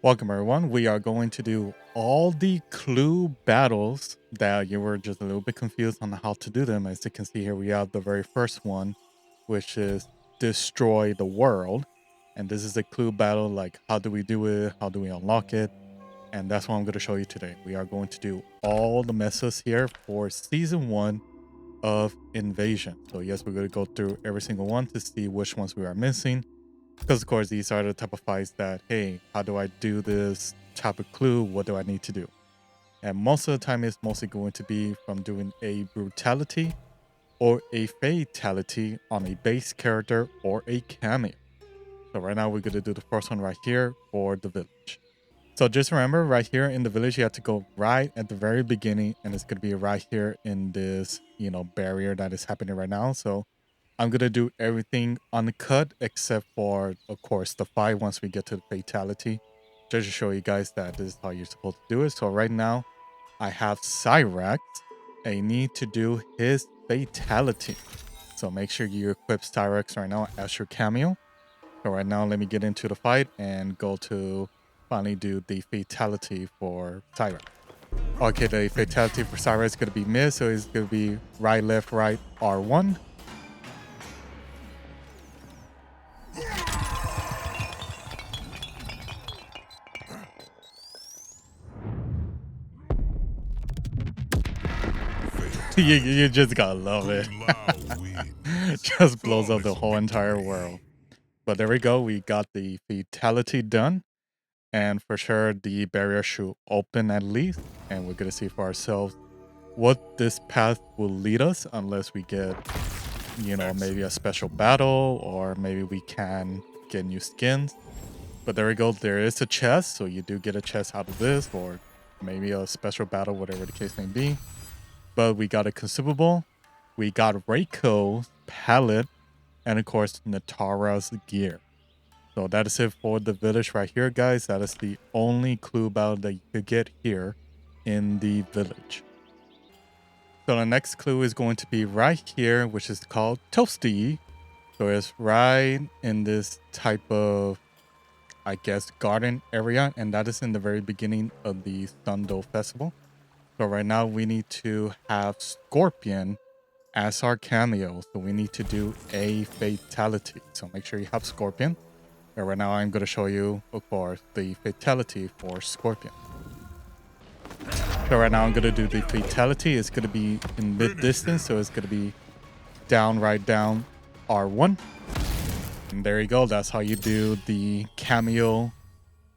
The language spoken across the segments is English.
Welcome everyone. We are going to do all the clue battles that you were just a little bit confused on how to do them. As you can see here, we have the very first one, which is destroy the world. And this is a clue battle, like how do we do it? How do we unlock it? And that's what I'm going to show you today. We are going to do all the messes here for season 1 of Invasion. So yes, we're going to go through every single one to see which ones we are missing. Because of course, these are the type of fights that, hey, how do I do this type of clue? What do I need to do? And most of the time, it's mostly going to be from doing a brutality or a fatality on a base character or a cameo. So right now, we're going to do the first one right here for the village. So just remember, right here in the village, you have to go right at the very beginning, and it's going to be right here in this, barrier that is happening right now. So I'm gonna do everything uncut except for, of course, the fight once we get to the fatality. Just to show you guys that this is how you're supposed to do it. So right now, I have Cyrax. I need to do his fatality. So make sure you equip Cyrax right now as your cameo. So right now, let me get into the fight and go to finally do the fatality for Cyrax. Okay, the fatality for Cyrax is gonna be missed, so it's gonna be right, left, right, R1. you just gotta love it. Just blows up the whole entire world. But there we go. We got the fatality done. And for sure, the barrier should open at least. And we're gonna see for ourselves what this path will lead us unless we get, maybe a special battle or maybe we can get new skins. But there we go. There is a chest. So you do get a chest out of this or maybe a special battle, whatever the case may be. But we got a consumable, we got Reiko's palette, and of course Natara's gear. So that is it for the village right here, guys. That is the only clue battle that you could get here in the village. So the next clue is going to be right here, which is called Toasty. So it's right in this type of, I guess, garden area, and that is in the very beginning of the Sundo Festival. So right now we need to have Scorpion as our cameo. So we need to do a fatality. So make sure you have Scorpion. And right now I'm going to show you, of course, the fatality for Scorpion. So right now I'm going to do the fatality. It's going to be in mid distance. So it's going to be down, right down, R1. And there you go. That's how you do the cameo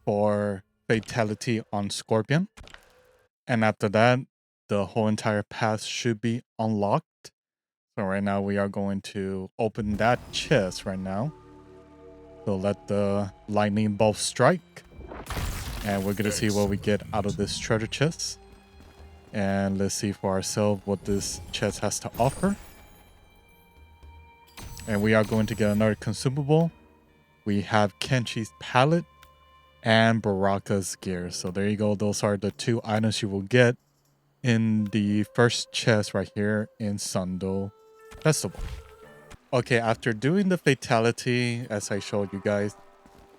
for fatality on Scorpion. And after that, the whole entire path should be unlocked. So right now we are going to open that chest right now. So let the lightning bolt strike. And we're going to see what we get out of this treasure chest. And let's see for ourselves what this chest has to offer. And we are going to get another consumable. We have Kenchi's palette and Baraka's gear. So there you go. Those are the two items you will get in the first chest right here in Sundo Festival. Okay, after doing the fatality, as I showed you guys,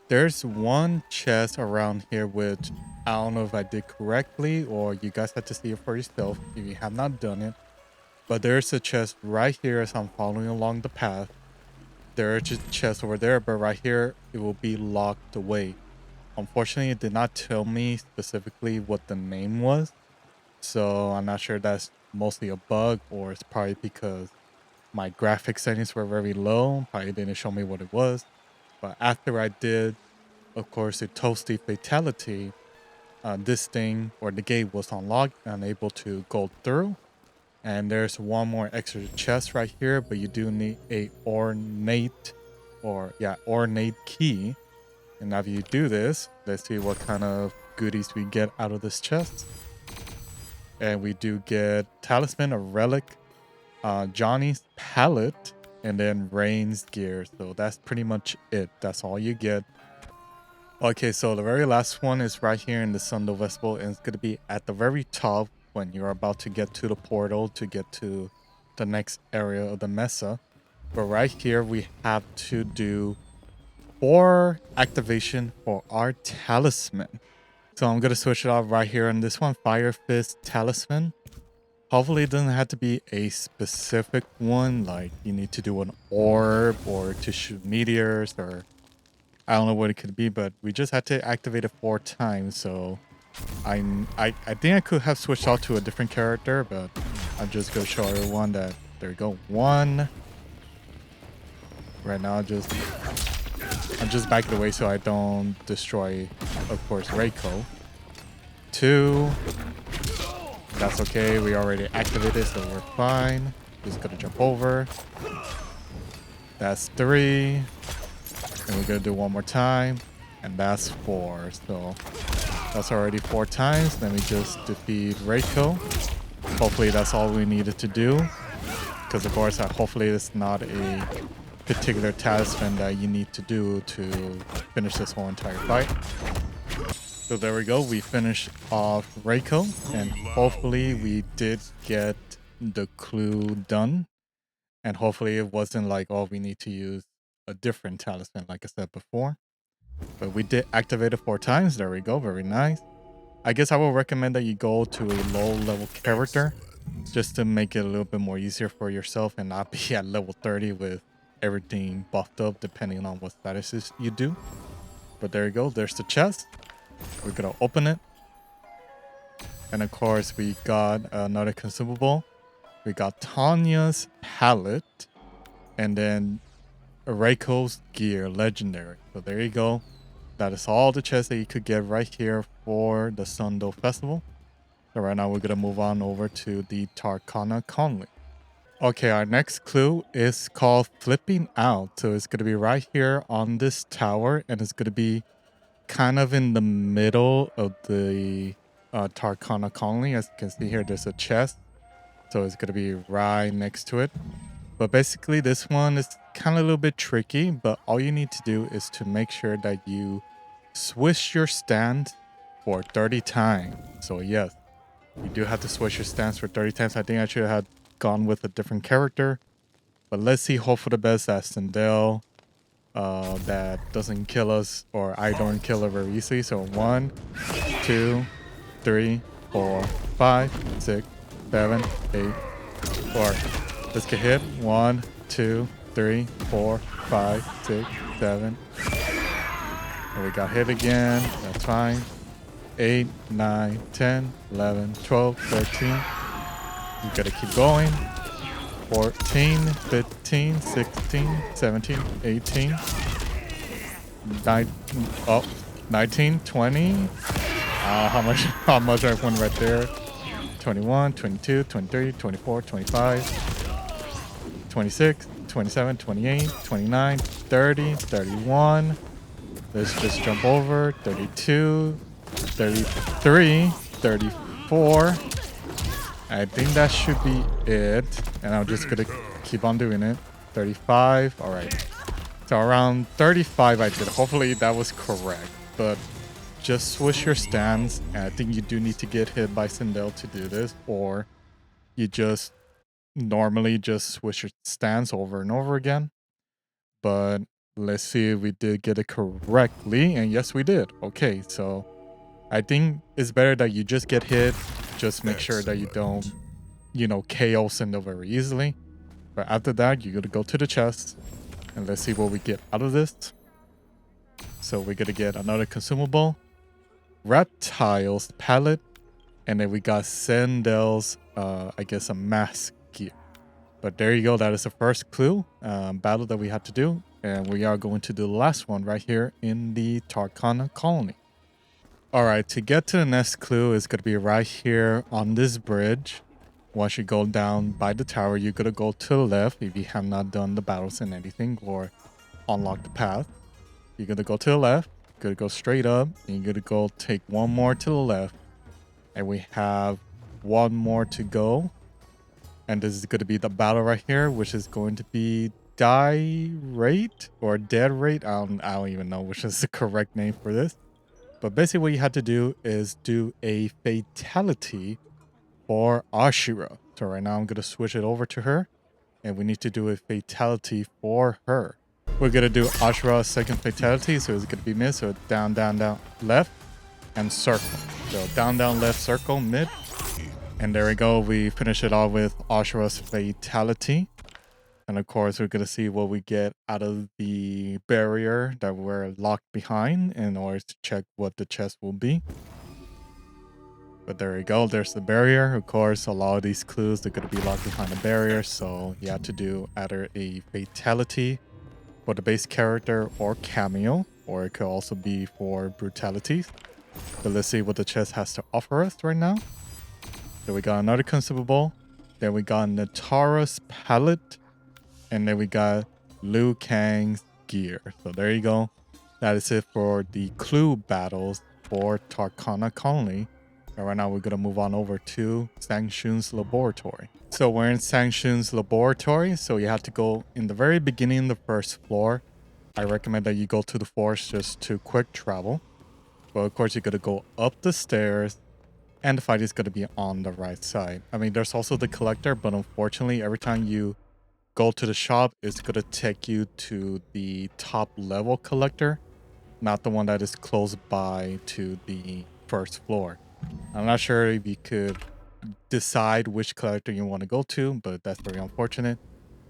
there's one chest around here which I don't know if I did correctly or you guys have to see it for yourself if you have not done it. But there's a chest right here as I'm following along the path. There are just chests over there, but right here it will be locked away. Unfortunately, it did not tell me specifically what the name was. So I'm not sure if that's mostly a bug or it's probably because my graphic settings were very low. Probably didn't show me what it was. But after I did, of course, the Toasty fatality, this thing or the gate was unlocked and able to go through. And there's one more extra chest right here, but you do need a ornate key. And after you do this, let's see what kind of goodies we get out of this chest. And we do get talisman, a relic, Johnny's palette, and then Rain's gear. So that's pretty much it. That's all you get. Okay, so the very last one is right here in the Sundo Festival, and it's going to be at the very top when you're about to get to the portal to get to the next area of the Mesa. But right here, we have to do 4 activation for our talisman. So I'm gonna switch it off right here on this one, Fire Fist Talisman. Hopefully it doesn't have to be a specific one, like you need to do an orb or to shoot meteors, or I don't know what it could be, but we just had to activate it 4 times. So I think I could have switched out to a different character, but I'm just gonna show everyone that there we go. 1. Right now I'm just backing away so I don't destroy, of course, Reiko. 2. That's okay, we already activated, so we're fine. Just gonna jump over. That's 3. And we're gonna do one more time. And that's 4. So that's already 4 times. Let me just defeat Reiko. Hopefully that's all we needed to do. Because of course, hopefully it's not a particular talisman that you need to do to finish this whole entire fight. So there we go, we finished off Reiko, and hopefully we did get the clue done. And hopefully it wasn't like, oh, we need to use a different talisman like I said before. But we did activate it 4 times, there we go, very nice. I guess I will recommend that you go to a low level character just to make it a little bit more easier for yourself and not be at level 30 with everything buffed up depending on what statuses you do. But there you go, there's the chest. We're gonna open it. And of course we got another consumable. We got Tanya's palette. And then Reiko's gear, legendary. So there you go. That is all the chests that you could get right here for the Sundo Festival. So right now we're gonna move on over to the Tarkatan Colony. Okay, our next clue is called Flipping Out. So it's gonna be right here on this tower, and it's gonna be kind of in the middle of the Tarkana colony. As you can see here, there's a chest, so it's gonna be right next to it. But basically this one is kind of a little bit tricky, but all you need to do is to make sure that you swish your stand for 30 times. So yes, you do have to switch your stance for 30 times. I think I should have gone with a different character, but let's see, hope for the best that Sindel that doesn't kill us, or I don't kill her very easily. So 1, 2, 3, 4, 5, 6, 7, 8, or let's get hit. 1, 2, 3, 4, 5, 6, 7. And we got hit again. That's fine. 8, 9, 10, 11, 12, 13. We gotta keep going. 14, 15, 16, 17, 18, 19, 20. How much I won right there. 21, 22, 23, 24, 25, 26, 27, 28, 29, 30, 31. Let's just jump over. 32, 33, 34. I think that should be it. And I'm just gonna keep on doing it. 35. All right. So around 35 I did. Hopefully that was correct. But just switch your stance. And I think you do need to get hit by Sindel to do this. Or you just normally just switch your stance over and over again. But let's see if we did get it correctly. And yes, we did. Okay, so I think it's better that you just get hit. Just make sure that you don't, KO Sindel very easily. But after that, you're going to go to the chest. And let's see what we get out of this. So we're going to get another consumable. Reptiles palette. And then we got Sindel's, I guess, a mask gear. But there you go. That is the first clue battle that we had to do. And we are going to do the last one right here in the Tarkana colony. Alright, to get to the next clue is going to be right here on this bridge. Once you go down by the tower, you're going to go to the left if you have not done the battles and anything or unlock the path. You're going to go to the left, you're going to go straight up, and you're going to go take one more to the left. And we have one more to go. And this is going to be the battle right here, which is going to be Die Rate or Dead Rate. I don't even know which is the correct name for this. But basically what you had to do is do a fatality for Ashura. So right now I'm going to switch it over to her. And we need to do a fatality for her. We're gonna do Ashura's second fatality, so it's gonna be mid. So down, down, down, left, and circle. So down, down, left, circle, mid. And there we go. We finish it off with Ashura's fatality. And of course, we're gonna see what we get out of the barrier that we're locked behind in order to check what the chest will be. But there we go. There's the barrier. Of course, a lot of these clues, they're gonna be locked behind the barrier. So you have to do either a fatality for the base character or cameo, or it could also be for brutalities. But let's see what the chest has to offer us right now. So we got another consumable. Then we got Natara's palette. And then we got Liu Kang's gear. So there you go. That is it for the clue battles for Tarkatan Colony. And right now we're going to move on over to Shang Tsung's laboratory. So we're in Shang Tsung's laboratory. So you have to go in the very beginning, the first floor. I recommend that you go to the forest just to quick travel. But of course, you're going to go up the stairs. And the fight is going to be on the right side. I mean, there's also the collector. But unfortunately, every time you go to the shop, it's going to take you to the top level collector. Not the one that is close by to the first floor. I'm not sure if you could decide which collector you want to go to, but that's very unfortunate.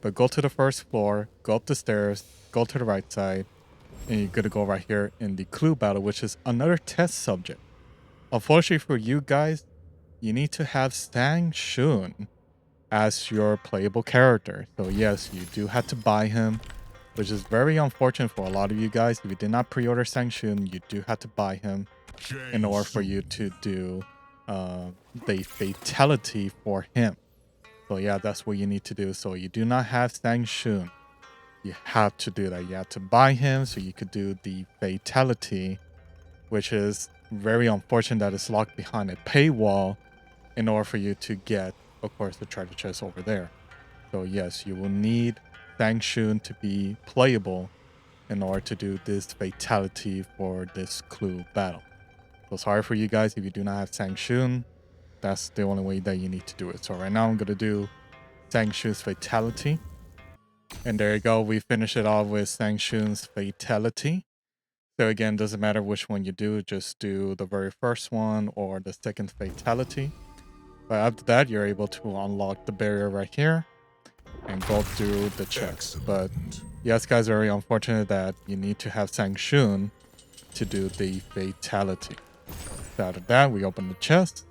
But go to the first floor, go up the stairs, go to the right side, and you're going to go right here in the clue battle, which is another test subject. Unfortunately for you guys, you need to have Shang Tsung as your playable character. So yes, you do have to buy him, which is very unfortunate for a lot of you guys. If you did not pre-order Shang Tsung, you do have to buy him in order for you to do the fatality for him. So yeah, that's what you need to do. So you do not have Shang Tsung, you have to do that. You have to buy him so you could do the fatality, which is very unfortunate that it's locked behind a paywall in order for you to get, of course, the treasure chest over there. So yes, you will need Shang Tsung to be playable in order to do this fatality for this clue battle. So sorry for you guys if you do not have Shang Tsung. That's the only way that you need to do it. So right now I'm going to do Shang Tsung's fatality. And there you go. We finish it off with Shang Tsung's fatality. So again, doesn't matter which one you do. Just do the very first one or the second fatality. But after that, you're able to unlock the barrier right here and go through the chest. But yes, guys, very unfortunate that you need to have Shang Tsung to do the fatality. So after that, we open the chest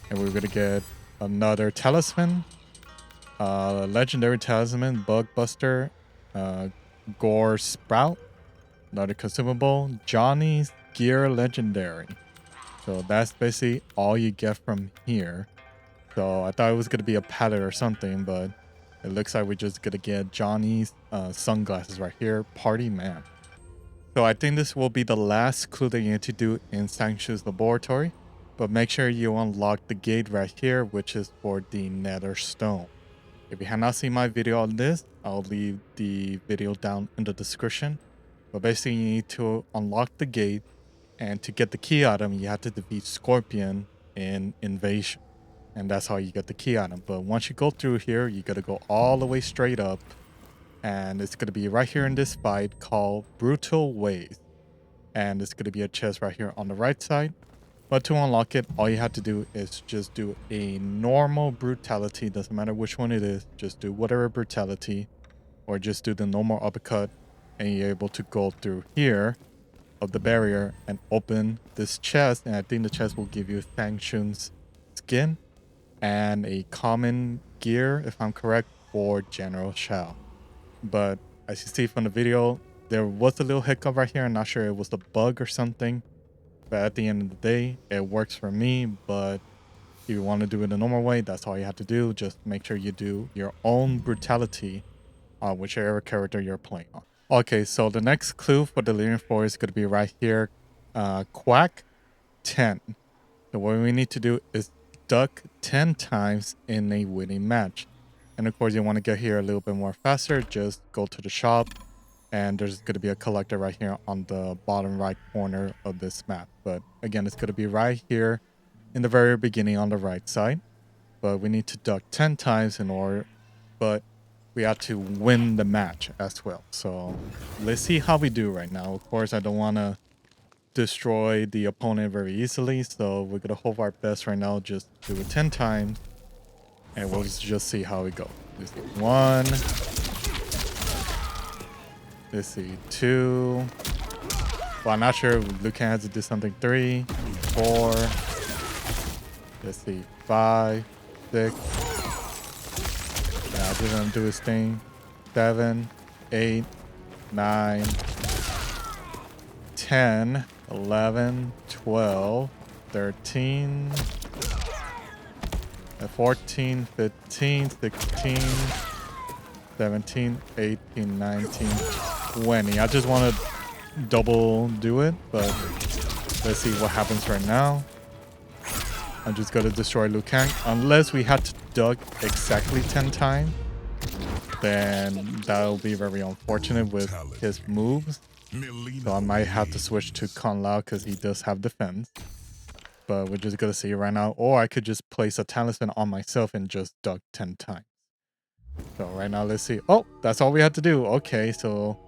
and we're gonna get another talisman, legendary talisman, Bug Buster, Gore Sprout, another consumable, Johnny's Gear Legendary. So that's basically all you get from here. So I thought it was going to be a palette or something, but it looks like we're just going to get Johnny's sunglasses right here, Party Man. So I think this will be the last clue that you need to do in Shang Tsung's laboratory. But make sure you unlock the gate right here, which is for the Nether Stone. If you have not seen my video on this, I'll leave the video down in the description. But basically you need to unlock the gate. And to get the key item, you have to defeat Scorpion in Invasion. And that's how you get the key item. But once you go through here, you got to go all the way straight up. And it's going to be right here in this fight called Brutal Ways. And it's going to be a chest right here on the right side. But to unlock it, all you have to do is just do a normal brutality. Doesn't matter which one it is. Just do whatever brutality. Or just do the normal uppercut. And you're able to go through here of the barrier and open this chest, and I think the chest will give you Shang Tsung's skin and a common gear, if I'm correct, for General Shao. But as you see from the video, there was a little hiccup right here. I'm not sure it was a bug or something, but at the end of the day, it works for me. But if you want to do it the normal way, that's all you have to do. Just make sure you do your own brutality on whichever character you're playing on. Okay, so the next clue for the leading floor is going to be right here, Quack 10. So what we need to do is duck 10 times in a winning match. And of course, you want to get here a little bit more faster, just go to the shop. And there's going to be a collector right here on the bottom right corner of this map. But again, it's going to be right here in the very beginning on the right side. But we need to duck 10 times in order. But we have to win the match as well. So let's see how we do right now. Of course, I don't want to destroy the opponent very easily, so we're gonna hope our best right now. Just do it 10 times, and we'll just see how it goes. Let's see, 1. Let's see, 2. Well, I'm not sure. Liu Kang has to do something. 3, 4. Let's see, 5, 6. Yeah, just gonna do his thing. 7, 8, 9, 10, 11, 12, 13, 14, 15, 16, 17, 18, 19, 20. I just want to double do it, but let's see what happens right now. I'm just going to destroy Liu Kang. Unless we had to duck exactly 10 times, then that'll be very unfortunate with his moves. So I might have to switch to Kung Lao because he does have defense. But we're just going to see right now. Or I could just place a talisman on myself and just duck 10 times. So right now, let's see. Oh, that's all we had to do. Okay, so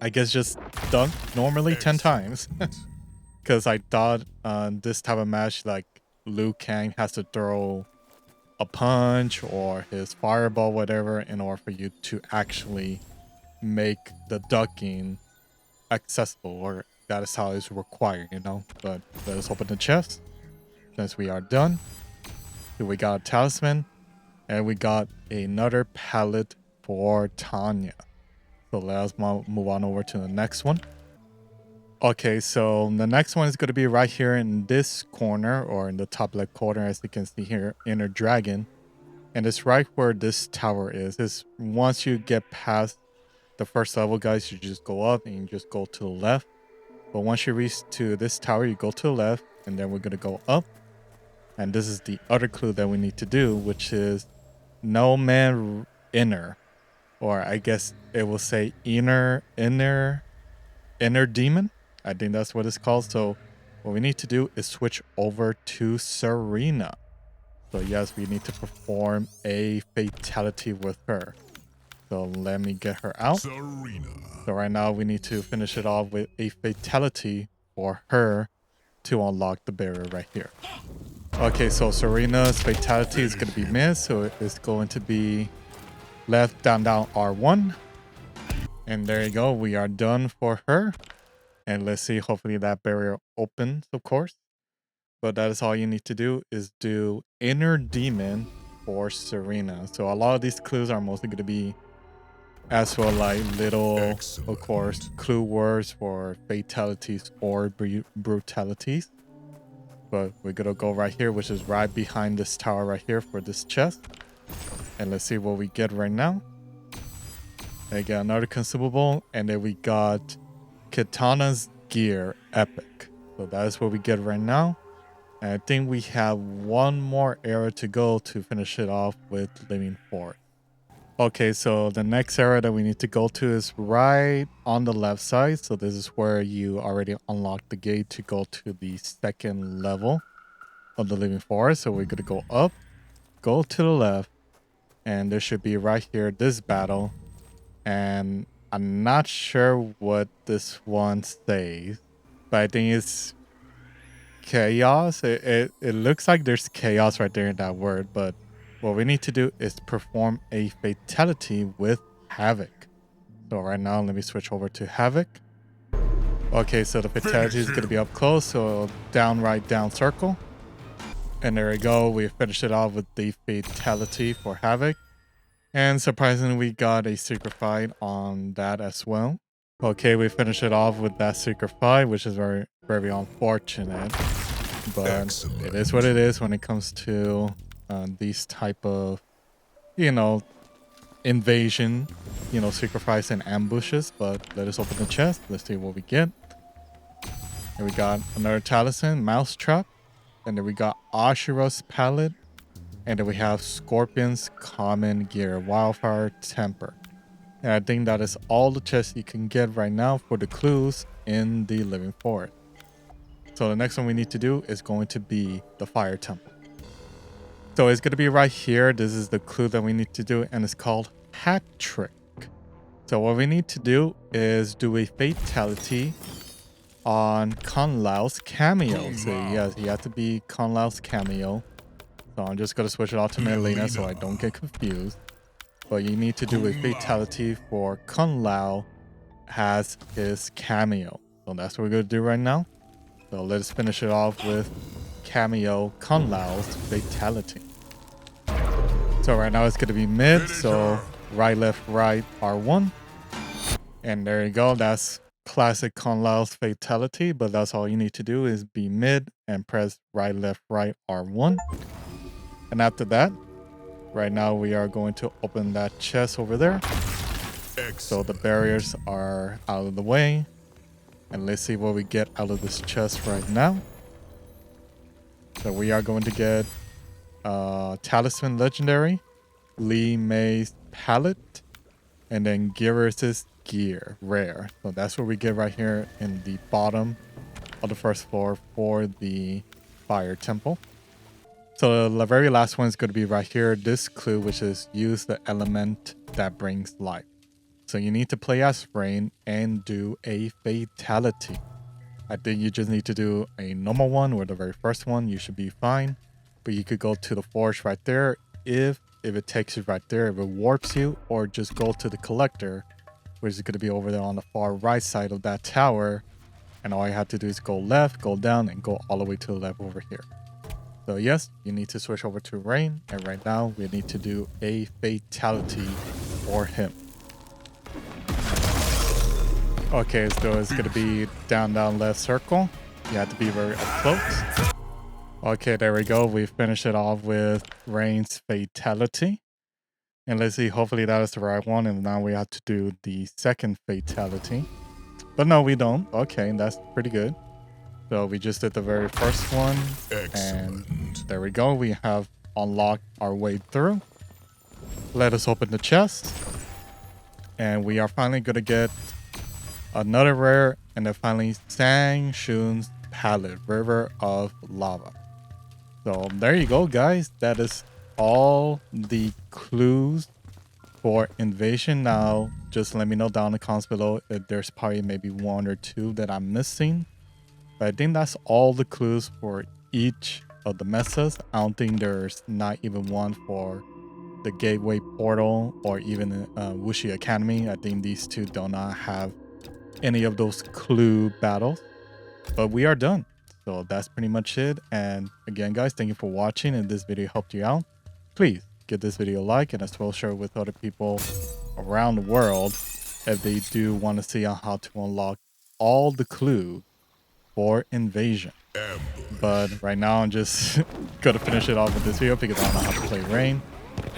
I guess just dunk normally 10 times. Because I thought this type of match, like Liu Kang has to throw a punch or his fireball, whatever, in order for you to actually make the ducking accessible, or that is how it's required, you know. But let us open the chest since we are done. Here we got a talisman, and we got another palette for Tanya. So let us move on over to the next one. Okay, so the next one is going to be right here in this corner, or in the top left corner, as you can see here, Inner Dragon. And it's right where this tower is. It's once you get past the first level, guys, you just go up and you just go to the left. But once you reach to this tower, you go to the left, and then we're going to go up. And this is the other clue that we need to do, which is No Man Inner. Or I guess it will say Inner Demon. I think that's what it's called. So what we need to do is switch over to Serena. So yes, we need to perform a fatality with her. So let me get her out. Serena. So right now we need to finish it off with a fatality for her to unlock the barrier right here. Okay, so Serena's fatality is going to be missed. So it's going to be left down R1. And there you go. We are done for her. And let's see, hopefully that barrier opens, of course. But that is all you need to do, is do Inner Demon for Serena. So a lot of these clues are mostly going to be as well like little, of course, clue words for fatalities or brutalities. But we're going to go right here, which is right behind this tower right here for this chest. And let's see what we get right now. I got another consumable, and then we got Katana's Gear Epic. So that is what we get right now. And I think we have one more area to go to finish it off with Living Forest. Okay, so the next area that we need to go to is right on the left side. So this is where you already unlocked the gate to go to the second level of the Living Forest. So we're going to go up, go to the left, and there should be right here this battle. And I'm not sure what this one says, but I think it's chaos. It looks like there's chaos right there in that word, but what we need to do is perform a fatality with Havoc. So right now, let me switch over to Havoc. Okay, so the fatality is going to be up close, so right down circle. And there we go. We finished it off with the fatality for Havoc. And surprisingly, we got a secret fight on that as well. Okay, we finished it off with that secret fight, which is very, very unfortunate. But excellent. It is what it is when it comes to these type of, invasion, secret fights and ambushes. But let us open the chest. Let's see what we get. Here we got another talisman, Mousetrap. And then we got Ashura's Palette. And then we have Scorpion's Common Gear, Wildfire Temper. And I think that is all the chests you can get right now for the clues in the Living Forest. So the next one we need to do is going to be the Fire Temple. So it's going to be right here. This is the clue that we need to do, and it's called hat trick. So what we need to do is do a fatality on Kung Lao's cameo. So yes, you have to be Kung Lao's cameo. So I'm just going to switch it out to Melina so I don't get confused. But you need to do a fatality for Kung Lao as his cameo. So that's what we're going to do right now. So let's finish it off with cameo Kung Lao's fatality. So right now it's going to be mid. So right, left, right, R1. And there you go. That's classic Kung Lao's fatality. But that's all you need to do is be mid and press right, left, right, R1. And after that, right now we are going to open that chest over there. So the barriers are out of the way. And let's see what we get out of this chest right now. So we are going to get Talisman Legendary, Lee May's Palette, and then Gearus' Gear Rare. So that's what we get right here in the bottom of the first floor for the Fire Temple. So the very last one is going to be right here, this clue, which is use the element that brings life. So you need to play as Rain and do a fatality. I think you just need to do a normal one or the very first one. You should be fine. But you could go to the forge right there if it takes you right there, if it warps you, or just go to the collector, which is going to be over there on the far right side of that tower. And all you have to do is go left, go down, and go all the way to the left over here. So yes, you need to switch over to Rain. And right now we need to do a fatality for him. Okay, so it's going to be down, left circle. You have to be very up close. Okay, there we go. We finished it off with Rain's fatality. And let's see, hopefully that is the right one. And now we have to do the second fatality. But no, we don't. Okay, that's pretty good. So we just did the very first one. Excellent. And there we go. We have unlocked our way through. Let us open the chest. And we are finally going to get another rare, and then finally Shang Tsung's Palette, River of Lava. So there you go, guys. That is all the clues for Invasion. Now, just let me know down in the comments below if there's probably maybe one or two that I'm missing. But I think that's all the clues for each of the mesas. I don't think there's not even one for the Gateway Portal or even Wuxi Academy. I think these two do not have any of those clue battles. But we are done. So that's pretty much it. And again, guys, thank you for watching. If this video helped you out, please give this video a like and as well share it with other people around the world if they do want to see on how to unlock all the clues for Invasion. But right now I'm just gonna finish it off with this video because I don't know how to play Rain.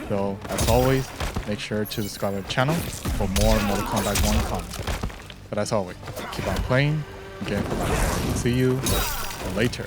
So as always, make sure to subscribe to the channel for more Mortal Kombat 1 content. But as always, keep on playing. Again, see you later.